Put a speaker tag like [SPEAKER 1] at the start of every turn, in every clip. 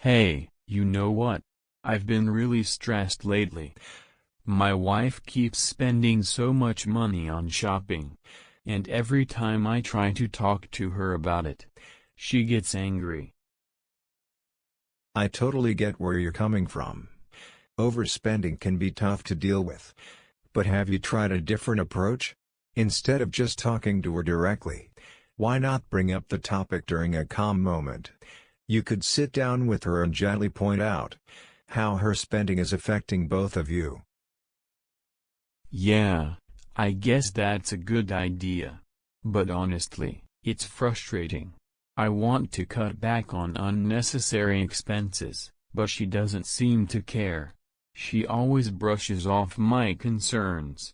[SPEAKER 1] Hey, you know what? I've been really stressed lately. My wife keeps spending so much money on shopping, and every time I try to talk to her about it, she gets angry.
[SPEAKER 2] I totally get where you're coming from. Overspending can be tough to deal with. But have you tried a different approach? Instead of just talking to her directly, why not bring up the topic during a calm moment? You could sit down with her and gently point out how her spending is affecting both of you.
[SPEAKER 1] Yeah, I guess that's a good idea. But honestly, it's frustrating. I want to cut back on unnecessary expenses, but she doesn't seem to care. She always brushes off my concerns.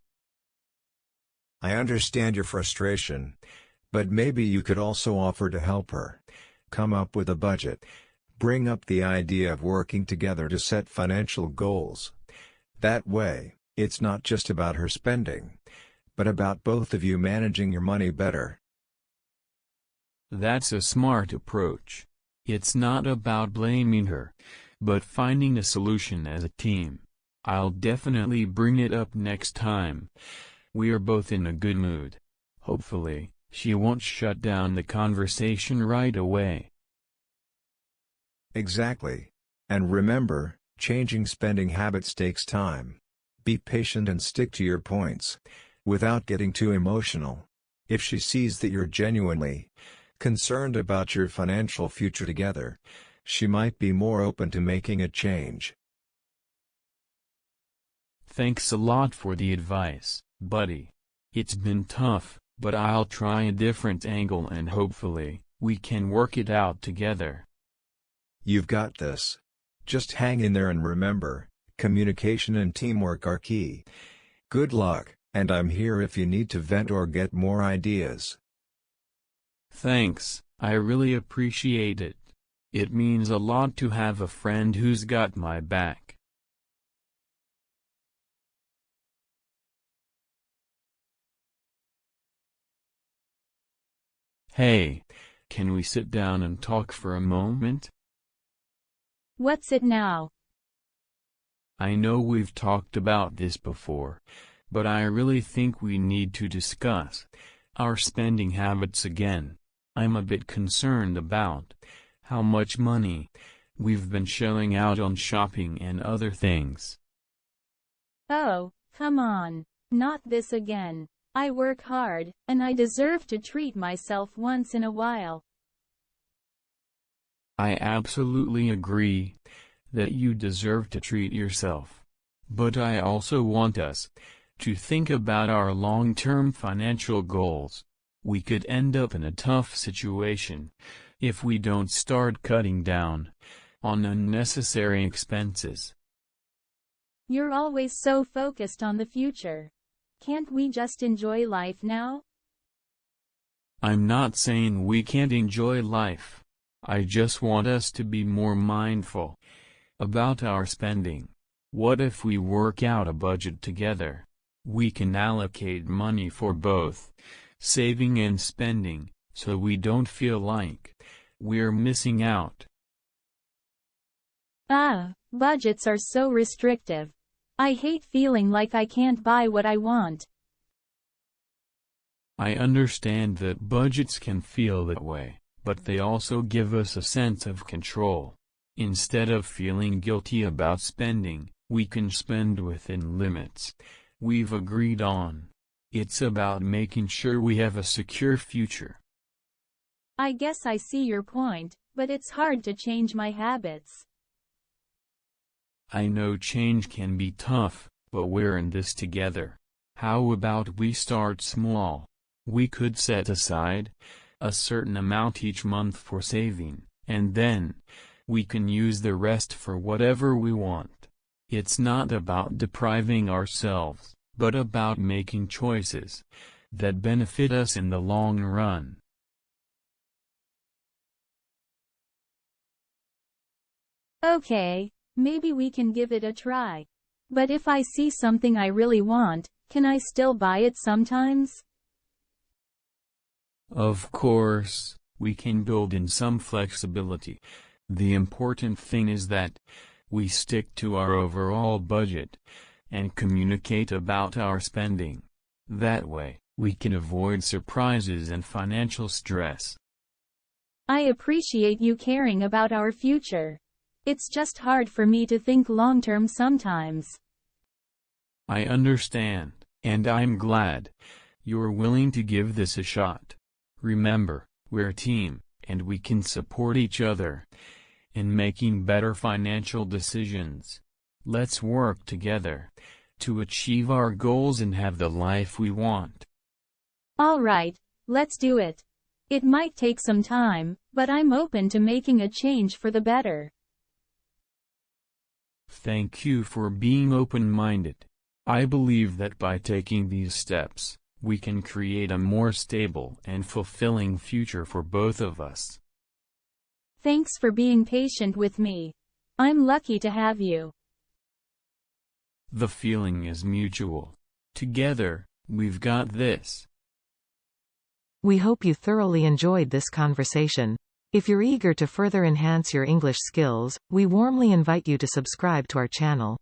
[SPEAKER 2] I understand your frustration, but maybe you could also offer to help her. Come up with a budget. Bring up the idea of working together to set financial goals. That way, it's not just about her spending, but about both of you managing your money better.
[SPEAKER 1] That's a smart approach. It's not about blaming her, but finding a solution as a team. I'll definitely bring it up next time. We are both in a good mood. Hopefully, she won't shut down the conversation right away.
[SPEAKER 2] Exactly. And remember, changing spending habits takes time. Be patient and stick to your points, without getting too emotional. If she sees that you're genuinely concerned about your financial future together, she might be more open to making a change.
[SPEAKER 1] Thanks a lot for the advice, buddy. It's been tough, but I'll try a different angle and hopefully, we can work it out together.
[SPEAKER 2] You've got this. Just hang in there and remember, communication and teamwork are key. Good luck, and I'm here if you need to vent or get more ideas.
[SPEAKER 1] Thanks, I really appreciate it. It means a lot to have a friend who's got my back. Hey, can we sit down and talk for a moment?
[SPEAKER 3] What's it now?
[SPEAKER 1] I know we've talked about this before, but I really think we need to discuss our spending habits again. I'm a bit concerned about how much money we've been shelling out on shopping and other things.
[SPEAKER 3] Oh, come on. Not this again. I work hard, and I deserve to treat myself once in a while.
[SPEAKER 1] I absolutely agree that you deserve to treat yourself. But I also want us to think about our long-term financial goals. We could end up in a tough situation if we don't start cutting down on unnecessary expenses.
[SPEAKER 3] You're always so focused on the future. Can't we just enjoy life now?
[SPEAKER 1] I'm not saying we can't enjoy life. I just want us to be more mindful about our spending. What if we work out a budget together? We can allocate money for both saving and spending, so we don't feel like we're missing out.
[SPEAKER 3] Budgets are so restrictive. I hate feeling like I can't buy what I want.
[SPEAKER 1] I understand that budgets can feel that way, but they also give us a sense of control. Instead of feeling guilty about spending, we can spend within limits we've agreed on. It's about making sure we have a secure future.
[SPEAKER 3] I guess I see your point, but it's hard to change my habits.
[SPEAKER 1] I know change can be tough, but we're in this together. How about we start small? We could set aside a certain amount each month for saving, and then we can use the rest for whatever we want. It's not about depriving ourselves, but about making choices that benefit us in the long run.
[SPEAKER 3] Okay, maybe we can give it a try. But if I see something I really want, can I still buy it sometimes?
[SPEAKER 1] Of course, we can build in some flexibility. The important thing is that we stick to our overall budget and communicate about our spending. That way, we can avoid surprises and financial stress.
[SPEAKER 3] I appreciate you caring about our future. It's just hard for me to think long-term sometimes.
[SPEAKER 1] I understand, and I'm glad you're willing to give this a shot. Remember, we're a team, and we can support each other in making better financial decisions. Let's work together to achieve our goals and have the life we want.
[SPEAKER 3] All right, let's do it. It might take some time, but I'm open to making a change for the better.
[SPEAKER 1] Thank you for being open-minded. I believe that by taking these steps, we can create a more stable and fulfilling future for both of us.
[SPEAKER 3] Thanks for being patient with me. I'm lucky to have you.
[SPEAKER 1] The feeling is mutual. Together, we've got this.
[SPEAKER 4] We hope you thoroughly enjoyed this conversation. If you're eager to further enhance your English skills, we warmly invite you to subscribe to our channel.